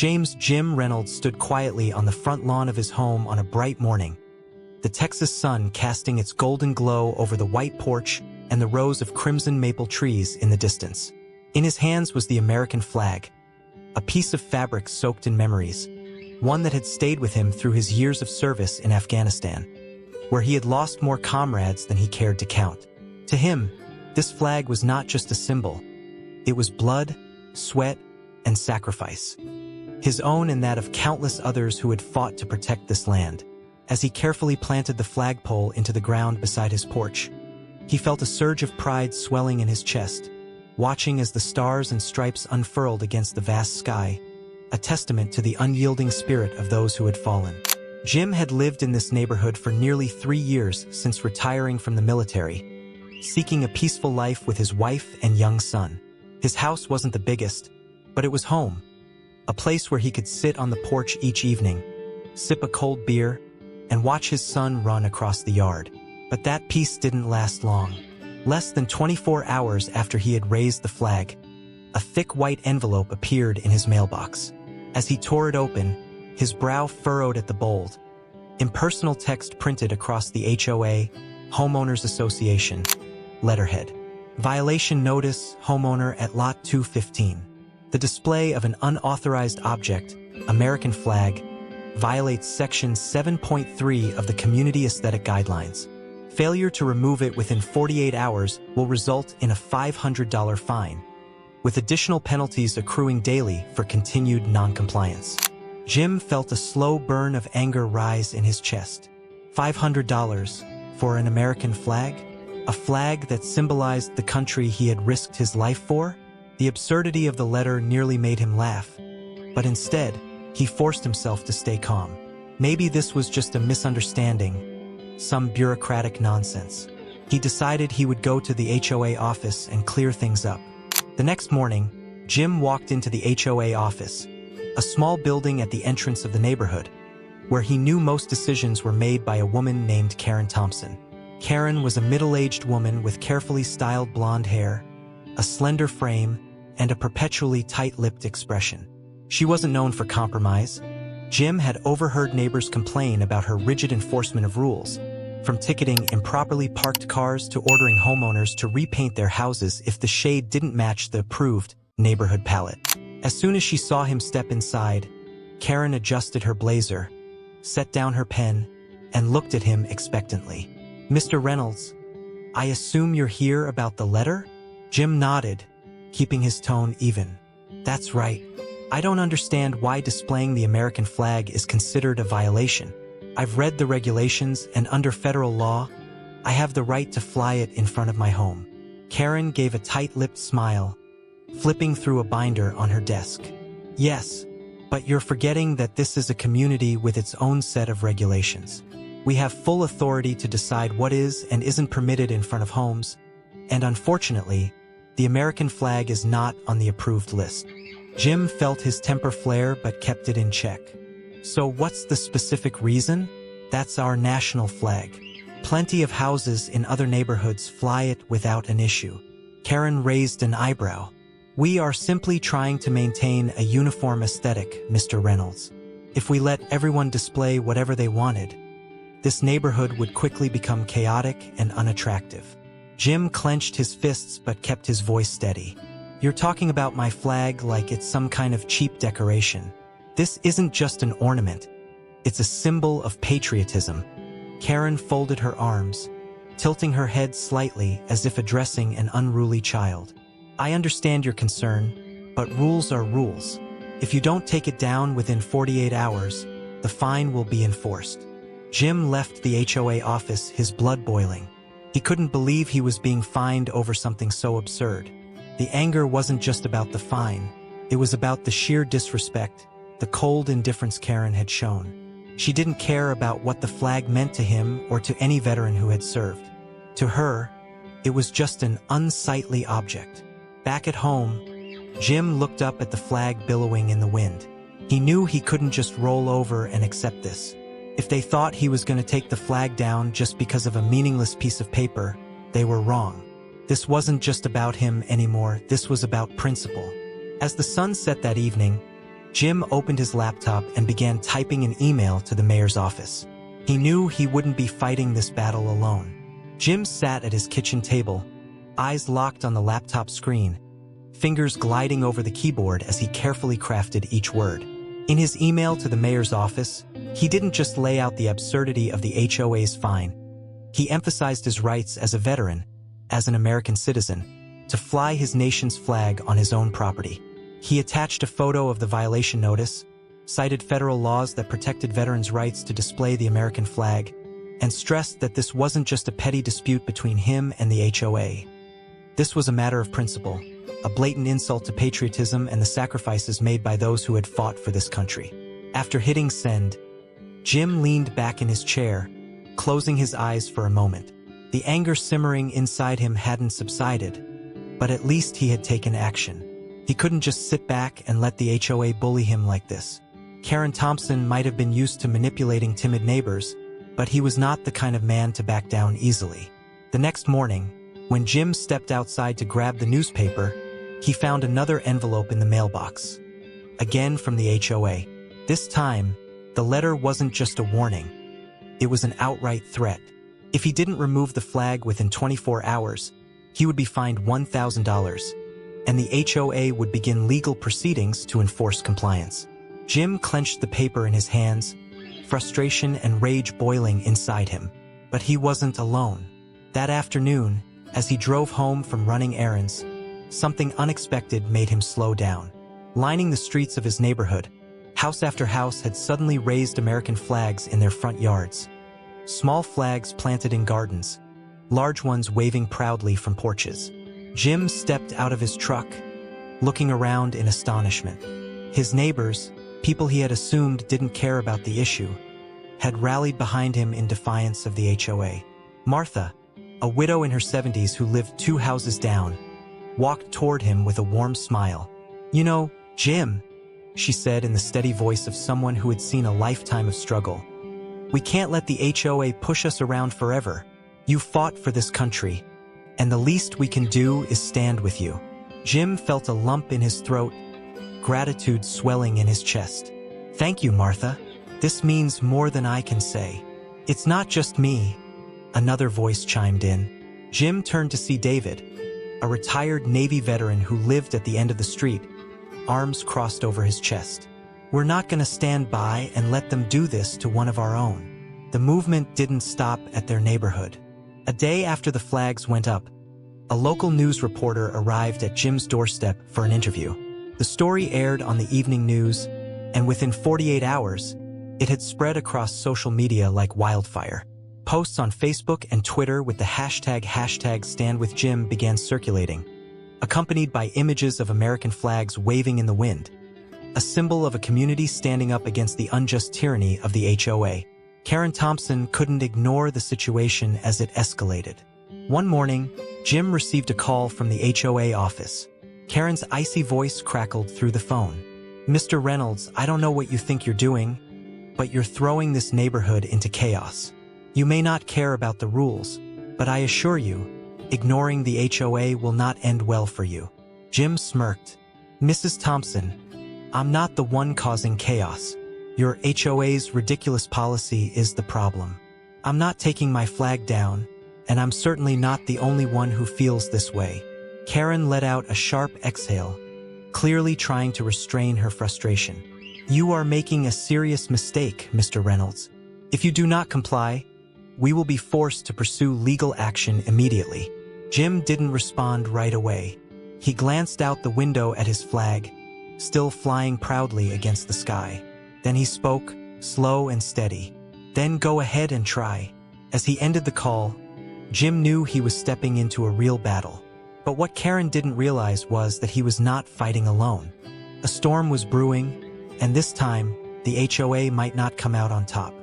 James Jim Reynolds stood quietly on the front lawn of his home on a bright morning, the Texas sun casting its golden glow over the white porch and the rows of crimson maple trees in the distance. In his hands was the American flag, a piece of fabric soaked in memories, one that had stayed with him through his years of service in Afghanistan, where he had lost more comrades than he cared to count. To him, this flag was not just a symbol. It was blood, sweat, and sacrifice. His own and that of countless others who had fought to protect this land. As he carefully planted the flagpole into the ground beside his porch, he felt a surge of pride swelling in his chest, watching as the stars and stripes unfurled against the vast sky, a testament to the unyielding spirit of those who had fallen. Jim had lived in this neighborhood for nearly 3 years since retiring from the military, seeking a peaceful life with his wife and young son. His house wasn't the biggest, but it was home, a place where he could sit on the porch each evening, sip a cold beer, and watch his son run across the yard. But that peace didn't last long. Less than 24 hours after he had raised the flag, a thick white envelope appeared in his mailbox. As he tore it open, his brow furrowed at the bold, impersonal text printed across the HOA, Homeowners Association, letterhead. Violation notice, homeowner at Lot 215. The display of an unauthorized object, American flag, violates Section 7.3 of the Community Aesthetic Guidelines. Failure to remove it within 48 hours will result in a $500 fine, with additional penalties accruing daily for continued noncompliance. Jim felt a slow burn of anger rise in his chest. $500 for an American flag? A flag that symbolized the country he had risked his life for? The absurdity of the letter nearly made him laugh, but instead, he forced himself to stay calm. Maybe this was just a misunderstanding, some bureaucratic nonsense. He decided he would go to the HOA office and clear things up. The next morning, Jim walked into the HOA office, a small building at the entrance of the neighborhood, where he knew most decisions were made by a woman named Karen Thompson. Karen was a middle-aged woman with carefully styled blonde hair, a slender frame, and a perpetually tight-lipped expression. She wasn't known for compromise. Jim had overheard neighbors complain about her rigid enforcement of rules, from ticketing improperly parked cars to ordering homeowners to repaint their houses if the shade didn't match the approved neighborhood palette. As soon as she saw him step inside, Karen adjusted her blazer, set down her pen, and looked at him expectantly. "Mr. Reynolds, I assume you're here about the letter?" Jim nodded, keeping his tone even. "That's right. I don't understand why displaying the American flag is considered a violation. I've read the regulations, and under federal law, I have the right to fly it in front of my home." Karen gave a tight-lipped smile, flipping through a binder on her desk. "Yes, but you're forgetting that this is a community with its own set of regulations. We have full authority to decide what is and isn't permitted in front of homes, and unfortunately, the American flag is not on the approved list." Jim felt his temper flare but kept it in check. "So what's the specific reason?" "That's our national flag. Plenty of houses in other neighborhoods fly it without an issue." Karen raised an eyebrow. "We are simply trying to maintain a uniform aesthetic, Mr. Reynolds. If we let everyone display whatever they wanted, this neighborhood would quickly become chaotic and unattractive." Jim clenched his fists but kept his voice steady. "You're talking about my flag like it's some kind of cheap decoration. This isn't just an ornament. It's a symbol of patriotism." Karen folded her arms, tilting her head slightly as if addressing an unruly child. "I understand your concern, but rules are rules. If you don't take it down within 48 hours, the fine will be enforced." Jim left the HOA office, his blood boiling. He couldn't believe he was being fined over something so absurd. The anger wasn't just about the fine. It was about the sheer disrespect, the cold indifference Karen had shown. She didn't care about what the flag meant to him or to any veteran who had served. To her, it was just an unsightly object. Back at home, Jim looked up at the flag billowing in the wind. He knew he couldn't just roll over and accept this. If they thought he was going to take the flag down just because of a meaningless piece of paper, they were wrong. This wasn't just about him anymore, this was about principle. As the sun set that evening, Jim opened his laptop and began typing an email to the mayor's office. He knew he wouldn't be fighting this battle alone. Jim sat at his kitchen table, eyes locked on the laptop screen, fingers gliding over the keyboard as he carefully crafted each word. In his email to the mayor's office, he didn't just lay out the absurdity of the HOA's fine. He emphasized his rights as a veteran, as an American citizen, to fly his nation's flag on his own property. He attached a photo of the violation notice, cited federal laws that protected veterans' rights to display the American flag, and stressed that this wasn't just a petty dispute between him and the HOA. This was a matter of principle, a blatant insult to patriotism and the sacrifices made by those who had fought for this country. After hitting send, Jim leaned back in his chair, closing his eyes for a moment. The anger simmering inside him hadn't subsided, but at least he had taken action. He couldn't just sit back and let the HOA bully him like this. Karen Thompson might have been used to manipulating timid neighbors, but he was not the kind of man to back down easily. The next morning, when Jim stepped outside to grab the newspaper, he found another envelope in the mailbox. Again from the HOA. This time, the letter wasn't just a warning. It was an outright threat. If he didn't remove the flag within 24 hours, he would be fined $1,000, and the HOA would begin legal proceedings to enforce compliance. Jim clenched the paper in his hands, frustration and rage boiling inside him. But he wasn't alone. That afternoon, as he drove home from running errands, something unexpected made him slow down. Lining the streets of his neighborhood, house after house had suddenly raised American flags in their front yards. Small flags planted in gardens, large ones waving proudly from porches. Jim stepped out of his truck, looking around in astonishment. His neighbors, people he had assumed didn't care about the issue, had rallied behind him in defiance of the HOA. Martha, a widow in her 70s who lived 2 houses down, walked toward him with a warm smile. "You know, Jim," she said in the steady voice of someone who had seen a lifetime of struggle, "we can't let the HOA push us around forever. You fought for this country, and the least we can do is stand with you." Jim felt a lump in his throat, gratitude swelling in his chest. "Thank you, Martha. This means more than I can say." "It's not just me," another voice chimed in. Jim turned to see David, a retired Navy veteran who lived at the end of the street, arms crossed over his chest. "We're not going to stand by and let them do this to one of our own." The movement didn't stop at their neighborhood. A day after the flags went up, a local news reporter arrived at Jim's doorstep for an interview. The story aired on the evening news, and within 48 hours, it had spread across social media like wildfire. Posts on Facebook and Twitter with the hashtag #StandWithJim began circulating, accompanied by images of American flags waving in the wind, a symbol of a community standing up against the unjust tyranny of the HOA. Karen Thompson couldn't ignore the situation as it escalated. One morning, Jim received a call from the HOA office. Karen's icy voice crackled through the phone. "Mr. Reynolds, I don't know what you think you're doing, but you're throwing this neighborhood into chaos. You may not care about the rules, but I assure you, ignoring the HOA will not end well for you." Jim smirked. "Mrs. Thompson, I'm not the one causing chaos. Your HOA's ridiculous policy is the problem. I'm not taking my flag down, and I'm certainly not the only one who feels this way." Karen let out a sharp exhale, clearly trying to restrain her frustration. "You are making a serious mistake, Mr. Reynolds. If you do not comply, we will be forced to pursue legal action immediately." Jim didn't respond right away. He glanced out the window at his flag, still flying proudly against the sky. Then he spoke, slow and steady. "Then go ahead and try." As he ended the call, Jim knew he was stepping into a real battle. But what Karen didn't realize was that he was not fighting alone. A storm was brewing, and this time, the HOA might not come out on top.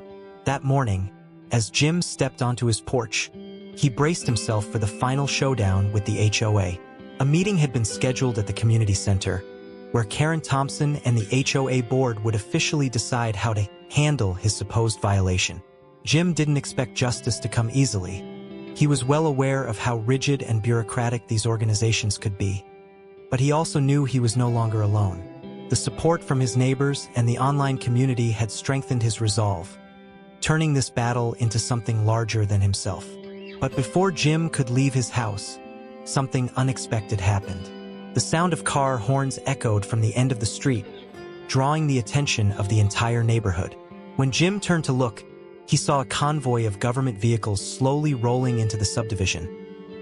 That morning, as Jim stepped onto his porch, he braced himself for the final showdown with the HOA. A meeting had been scheduled at the community center, where Karen Thompson and the HOA board would officially decide how to handle his supposed violation. Jim didn't expect justice to come easily. He was well aware of how rigid and bureaucratic these organizations could be. But he also knew he was no longer alone. The support from his neighbors and the online community had strengthened his resolve, turning this battle into something larger than himself. But before Jim could leave his house, something unexpected happened. The sound of car horns echoed from the end of the street, drawing the attention of the entire neighborhood. When Jim turned to look, he saw a convoy of government vehicles slowly rolling into the subdivision,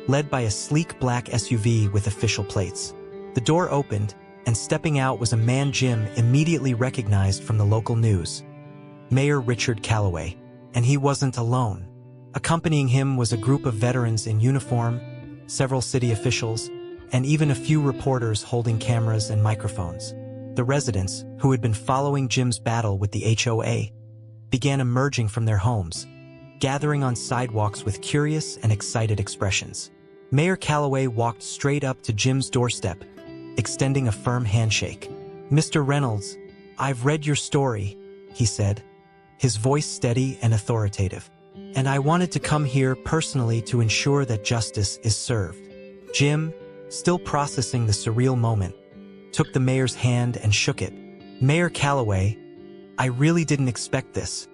led by a sleek black SUV with official plates. The door opened, and stepping out was a man Jim immediately recognized from the local news, Mayor Richard Calloway. And he wasn't alone. Accompanying him was a group of veterans in uniform, several city officials, and even a few reporters holding cameras and microphones. The residents, who had been following Jim's battle with the HOA, began emerging from their homes, gathering on sidewalks with curious and excited expressions. Mayor Calloway walked straight up to Jim's doorstep, extending a firm handshake. "Mr. Reynolds, I've read your story," he said, his voice steady and authoritative. "And I wanted to come here personally to ensure that justice is served." Jim, still processing the surreal moment, took the mayor's hand and shook it. "Mayor Calloway, I really didn't expect this."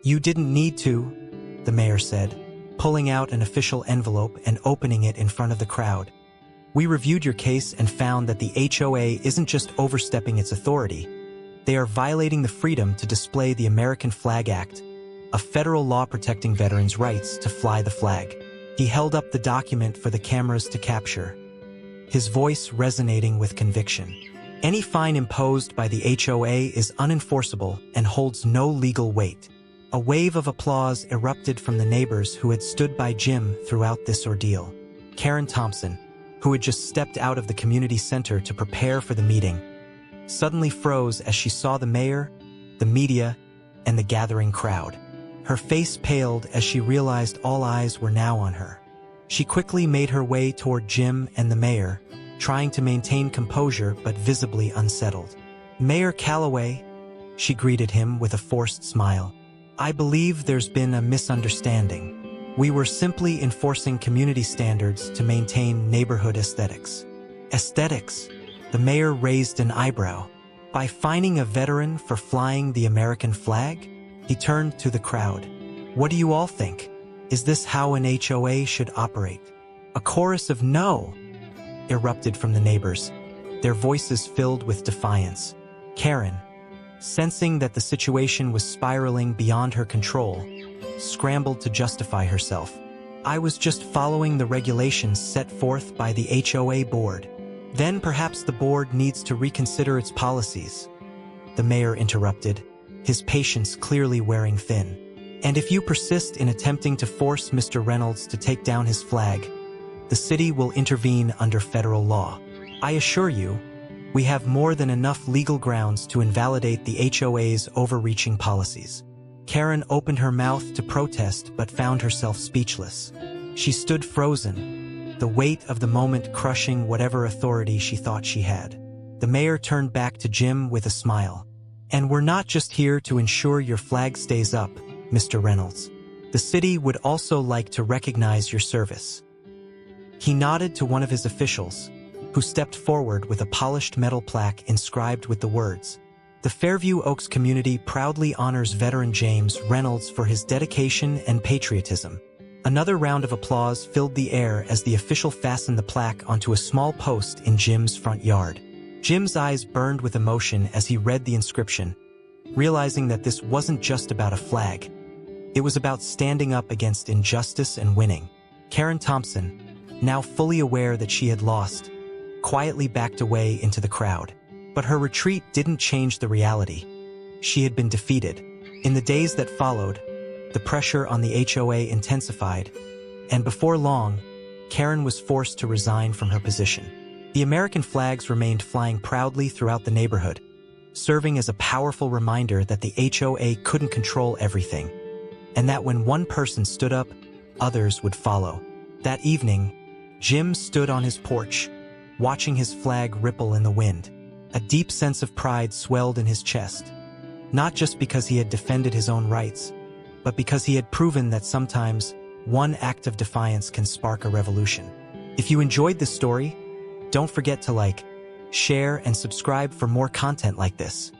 "You didn't need to," the mayor said, pulling out an official envelope and opening it in front of the crowd. "We reviewed your case and found that the HOA isn't just overstepping its authority. They are violating the Freedom to Display the American Flag Act, a federal law protecting veterans' rights to fly the flag." He held up the document for the cameras to capture, his voice resonating with conviction. "Any fine imposed by the HOA is unenforceable and holds no legal weight." A wave of applause erupted from the neighbors who had stood by Jim throughout this ordeal. Karen Thompson, who had just stepped out of the community center to prepare for the meeting, suddenly froze as she saw the mayor, the media, and the gathering crowd. Her face paled as she realized all eyes were now on her. She quickly made her way toward Jim and the mayor, trying to maintain composure but visibly unsettled. "Mayor Calloway," she greeted him with a forced smile, "I believe there's been a misunderstanding. We were simply enforcing community standards to maintain neighborhood aesthetics." "Aesthetics?" The mayor raised an eyebrow. "By fining a veteran for flying the American flag?" He turned to the crowd. "What do you all think? Is this how an HOA should operate?" A chorus of "No!" erupted from the neighbors, their voices filled with defiance. Karen, sensing that the situation was spiraling beyond her control, scrambled to justify herself. "I was just following the regulations set forth by the HOA board." "Then perhaps the board needs to reconsider its policies," the mayor interrupted, his patience clearly wearing thin. "And if you persist in attempting to force Mr. Reynolds to take down his flag, the city will intervene under federal law. I assure you, we have more than enough legal grounds to invalidate the HOA's overreaching policies." Karen opened her mouth to protest but found herself speechless. She stood frozen, the weight of the moment crushing whatever authority she thought she had. The mayor turned back to Jim with a smile. "And we're not just here to ensure your flag stays up, Mr. Reynolds. The city would also like to recognize your service." He nodded to one of his officials, who stepped forward with a polished metal plaque inscribed with the words, "The Fairview Oaks community proudly honors veteran James Reynolds for his dedication and patriotism." Another round of applause filled the air as the official fastened the plaque onto a small post in Jim's front yard. Jim's eyes burned with emotion as he read the inscription, realizing that this wasn't just about a flag. It was about standing up against injustice and winning. Karen Thompson, now fully aware that she had lost, quietly backed away into the crowd. But her retreat didn't change the reality. She had been defeated. In the days that followed, the pressure on the HOA intensified, and before long, Karen was forced to resign from her position. The American flags remained flying proudly throughout the neighborhood, serving as a powerful reminder that the HOA couldn't control everything, and that when one person stood up, others would follow. That evening, Jim stood on his porch, watching his flag ripple in the wind. A deep sense of pride swelled in his chest, not just because he had defended his own rights, but because he had proven that sometimes one act of defiance can spark a revolution. If you enjoyed this story, don't forget to like, share, and subscribe for more content like this.